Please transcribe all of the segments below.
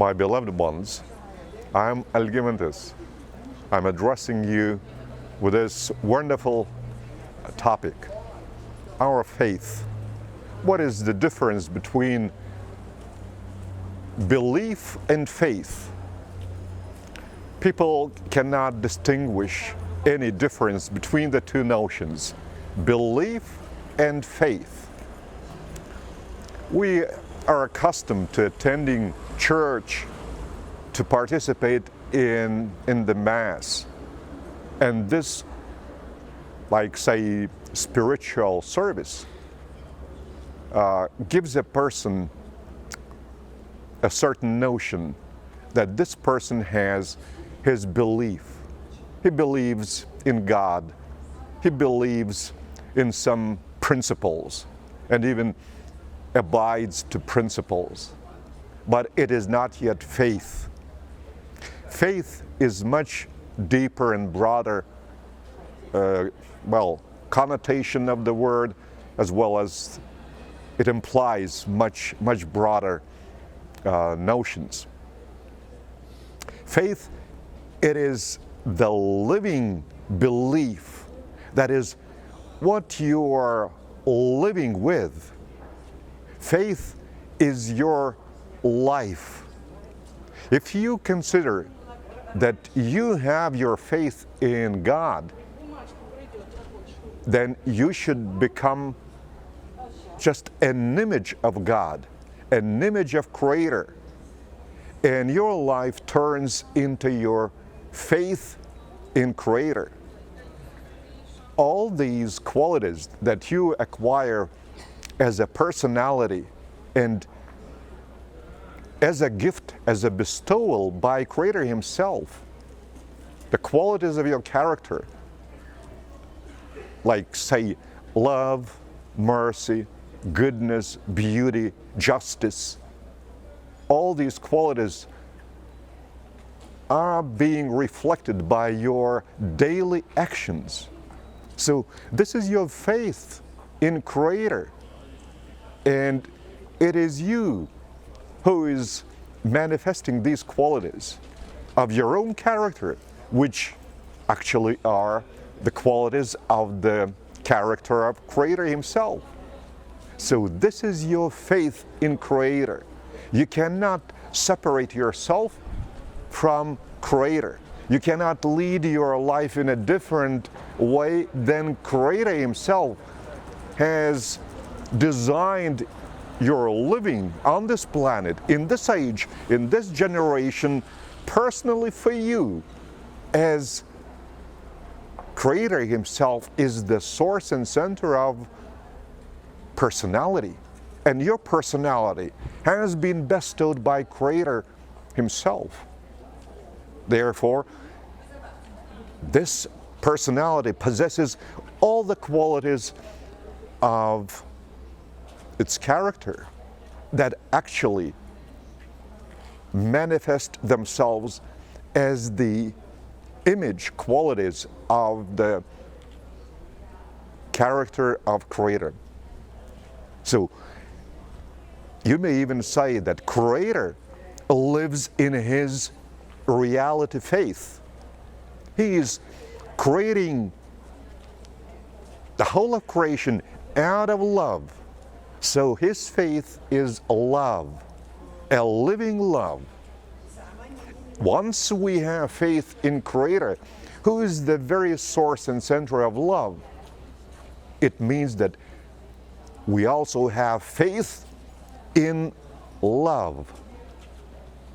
My beloved ones, I'm Algimantas. I'm addressing you with this wonderful topic, our faith. What is the difference between belief and faith? People cannot distinguish any difference between the two notions, belief and faith. We are accustomed to attending church to participate in the Mass. And this, like say, spiritual service, gives a person a certain notion that this person has his belief. He believes in God. He believes in some principles and even abides to principles. But it is not yet faith. Faith is much deeper and broader, connotation of the word, as well as it implies much broader notions. Faith, it is the living belief, that is what you are living with. Faith is your life. If you consider that you have your faith in God, then you should become just an image of God, an image of Creator, and your life turns into your faith in Creator. All these qualities that you acquire as a personality and as a gift, as a bestowal by Creator Himself, the qualities of your character, like say love, mercy, goodness, beauty, justice, all these qualities are being reflected by your daily actions. So this is your faith in Creator, and it is you who is manifesting these qualities of your own character, which actually are the qualities of the character of Creator Himself. So this is your faith in Creator. You cannot separate yourself from Creator. You cannot lead your life in a different way than Creator Himself has designed your living on this planet, in this age, in this generation, personally for you, as Creator Himself is the source and center of personality. And your personality has been bestowed by Creator Himself. Therefore, this personality possesses all the qualities of its character that actually manifest themselves as the image qualities of the character of Creator. So you may even say that Creator lives in His reality faith. He is creating the whole of creation out of love. So His faith is love, a living love. Once we have faith in Creator, who is the very source and center of love, it means that we also have faith in love.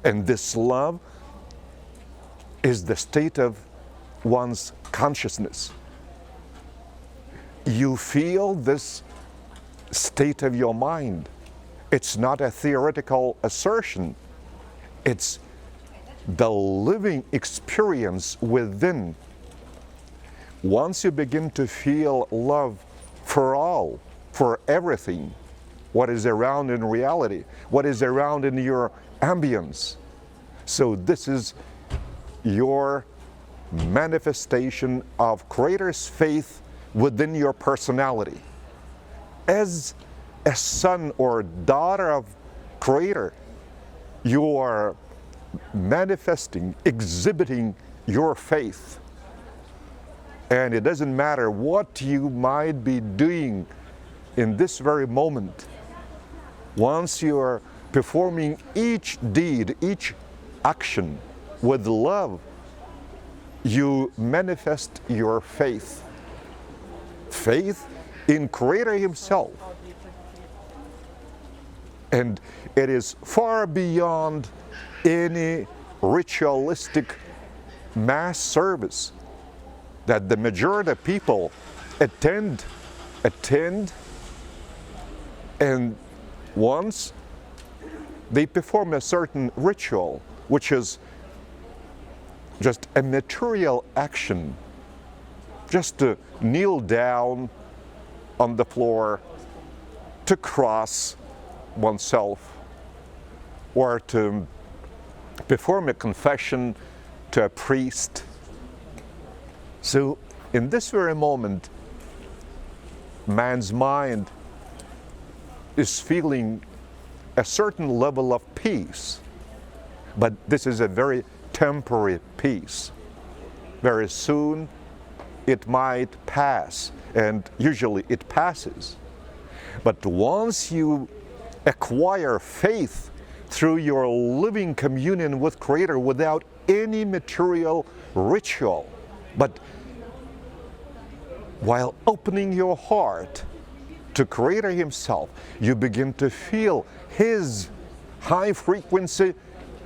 And this love is the state of one's consciousness. You feel this state of your mind. It's not a theoretical assertion. It's the living experience within. Once you begin to feel love for all, for everything, what is around in reality, what is around in your ambience. So this is your manifestation of Creator's faith within your personality. As a son or daughter of Creator, you are manifesting, exhibiting your faith. And it doesn't matter what you might be doing in this very moment. Once you are performing each deed, each action with love, you manifest your faith. Faith in Creator Himself. And it is far beyond any ritualistic mass service that the majority of people attend, and once they perform a certain ritual, which is just a material action, just to kneel down on the floor, to cross oneself, or to perform a confession to a priest. So in this very moment, man's mind is feeling a certain level of peace, but this is a very temporary peace. Very soon it might pass, and usually it passes. But once you acquire faith through your living communion with Creator without any material ritual, but while opening your heart to Creator Himself, you begin to feel His high frequency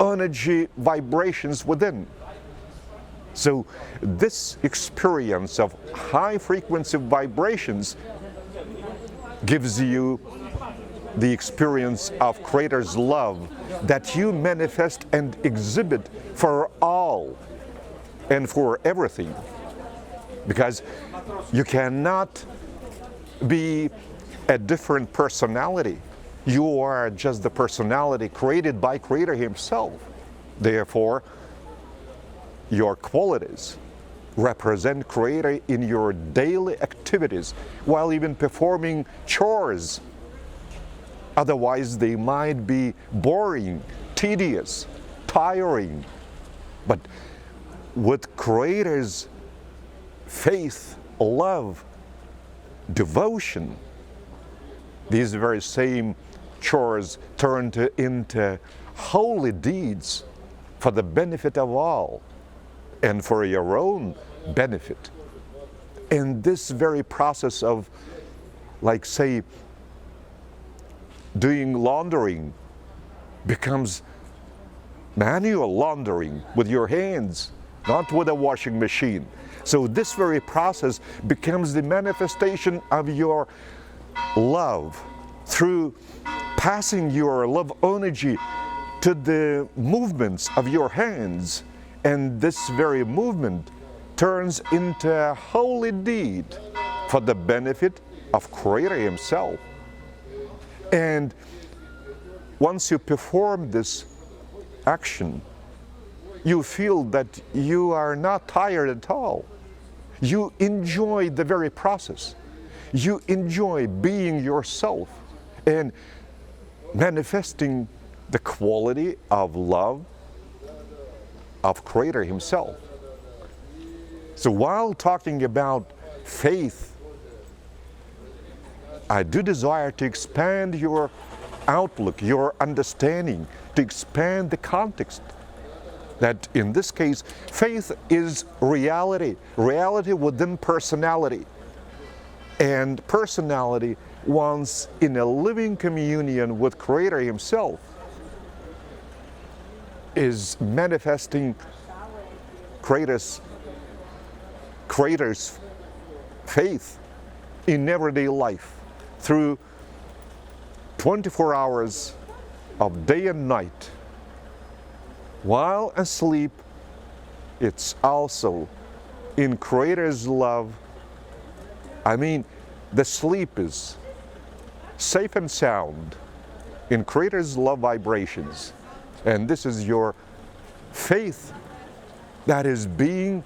energy vibrations within. So this experience of high frequency vibrations gives you the experience of Creator's love that you manifest and exhibit for all and for everything. Because you cannot be a different personality. You are just the personality created by Creator Himself. Therefore, your qualities represent Creator in your daily activities, while even performing chores. Otherwise, they might be boring, tedious, tiring. But with Creator's faith, love, devotion, these very same chores turn into holy deeds for the benefit of all and for your own benefit. And this very process of, like, say, doing laundering becomes manual laundering with your hands, not with a washing machine. So this very process becomes the manifestation of your love through passing your love energy to the movements of your hands. And this very movement turns into a holy deed for the benefit of Creator Himself. And once you perform this action, you feel that you are not tired at all. You enjoy the very process. You enjoy being yourself and manifesting the quality of love of Creator Himself. So while talking about faith, I do desire to expand your outlook, your understanding, to expand the context. That in this case, faith is reality, reality within personality. And personality, once in a living communion with Creator Himself, is manifesting Creator's faith in everyday life through 24 hours of day and night. While asleep, it's also in Creator's love. I mean, the sleep is safe and sound in Creator's love vibrations. And this is your faith that is being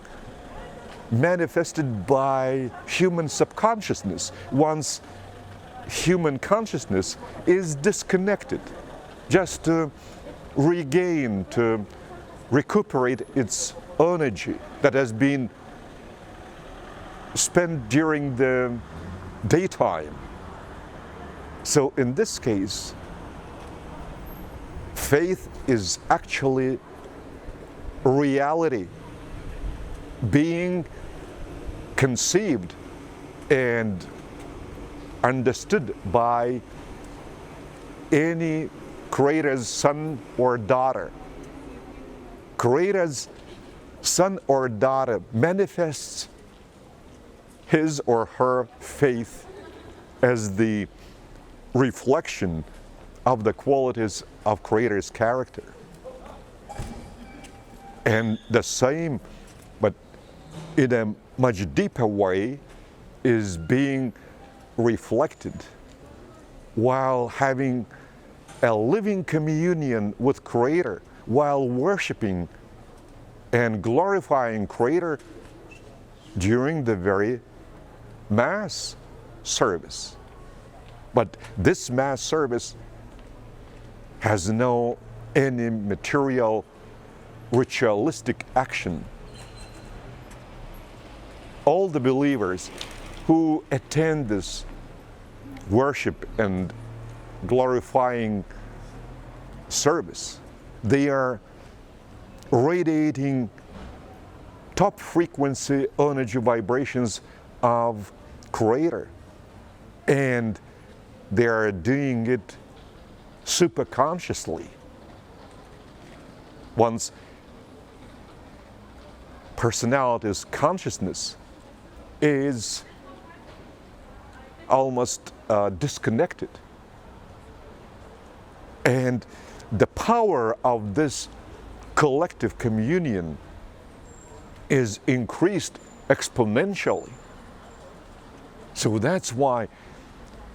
manifested by human subconsciousness. Once human consciousness is disconnected, just to regain, to recuperate its energy that has been spent during the daytime. So in this case, faith is actually reality being conceived and understood by any Creator's son or daughter. Creator's son or daughter manifests his or her faith as the reflection of the qualities of Creator's character. And the same, but in a much deeper way, is being reflected while having a living communion with Creator, while worshiping and glorifying Creator during the very Mass service. But this Mass service has no any material ritualistic action. All the believers who attend this worship and glorifying service, they are radiating top frequency energy vibrations of Creator, and they are doing it super consciously. One's personality's consciousness is almost disconnected. And the power of this collective communion is increased exponentially. So that's why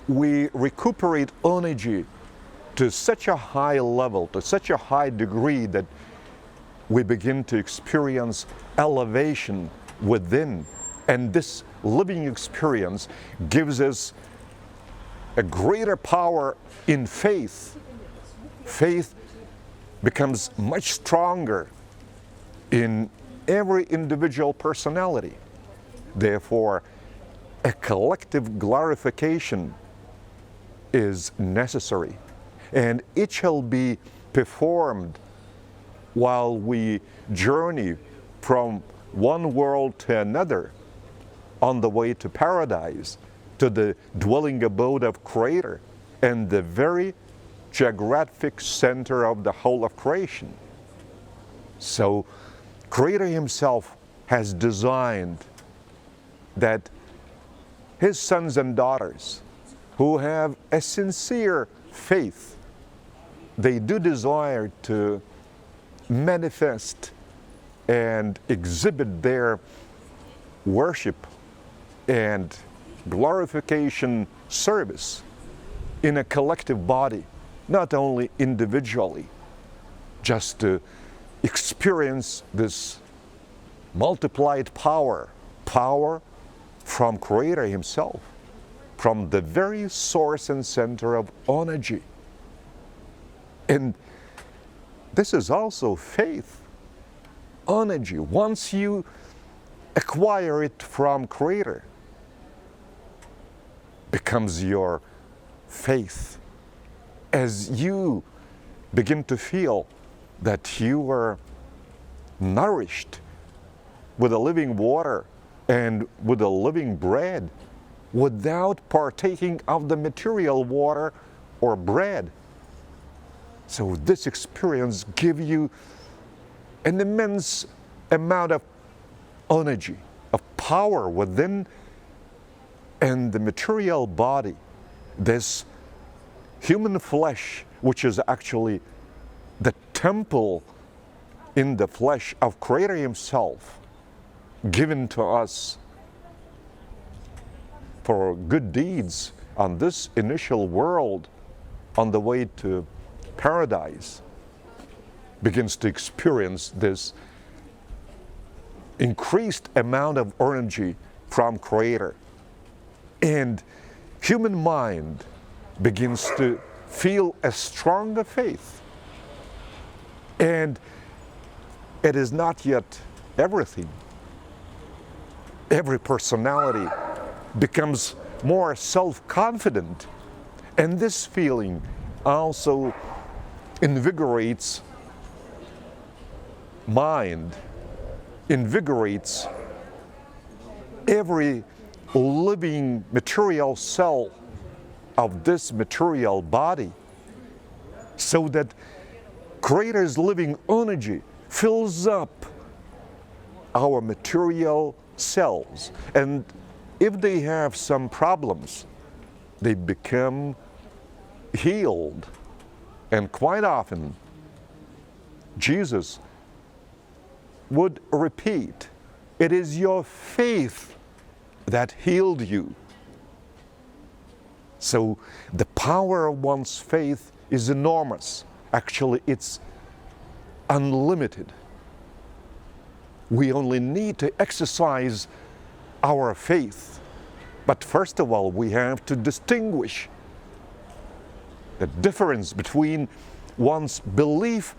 we recuperate energy to such a high level, to such a high degree, that we begin to experience elevation within. And this living experience gives us a greater power in faith. Faith becomes much stronger in every individual personality. Therefore, a collective glorification is necessary, and it shall be performed while we journey from one world to another on the way to paradise, to the dwelling abode of Creator and the very geographic center of the whole of creation. So Creator Himself has designed that His sons and daughters who have a sincere faith, they do desire to manifest and exhibit their worship and glorification service in a collective body, not only individually, just to experience this multiplied power from Creator Himself, from the very source and center of energy. And this is also faith, energy. Once you acquire it from Creator, becomes your faith. As you begin to feel that you are nourished with the living water and with the living bread, without partaking of the material water or bread. So this experience gives you an immense amount of energy, of power within and the material body. This human flesh, which is actually the temple in the flesh of Creator Himself, given to us for good deeds on this initial world on the way to paradise, begins to experience this increased amount of energy from Creator. And human mind begins to feel a stronger faith. And it is not yet everything. Every personality becomes more self-confident, and this feeling also invigorates mind, invigorates every living material cell of this material body, so that Creator's living energy fills up our material cells. And if they have some problems, they become healed. And quite often, Jesus would repeat, "It is your faith that healed you." So the power of one's faith is enormous. Actually, it's unlimited. We only need to exercise our faith. But first of all, we have to distinguish the difference between one's belief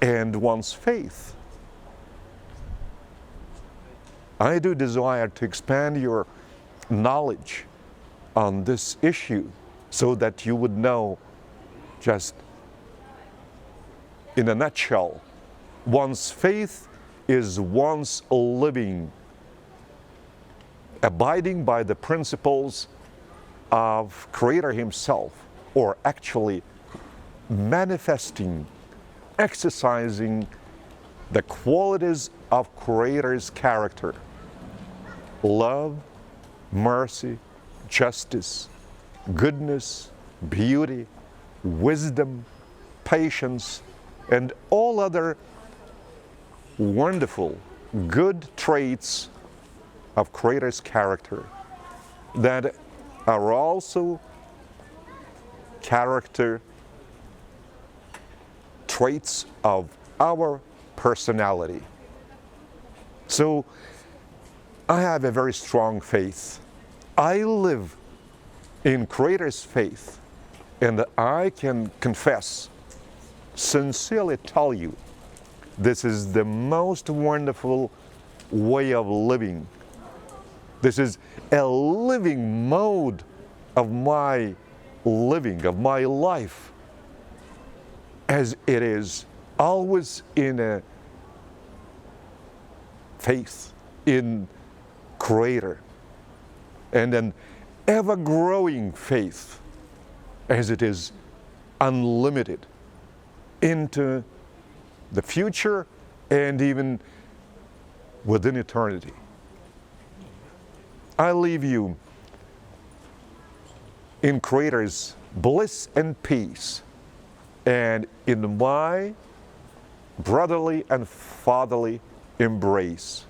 and one's faith. I do desire to expand your knowledge on this issue so that you would know, just in a nutshell, one's faith is one's living, abiding by the principles of Creator Himself, or actually manifesting, exercising the qualities of Creator's character: love, mercy, justice, goodness, beauty, wisdom, patience, and all other wonderful, good traits of Creator's character that are also character traits of our personality. So I have a very strong faith. I live in Creator's faith, and I can confess, sincerely tell you, this is the most wonderful way of living. This is a living mode of my living, of my life, as it is always in a faith in Creator, and an ever-growing faith, as it is unlimited into the future and even within eternity. I leave you in Creator's bliss and peace, and in my brotherly and fatherly embrace.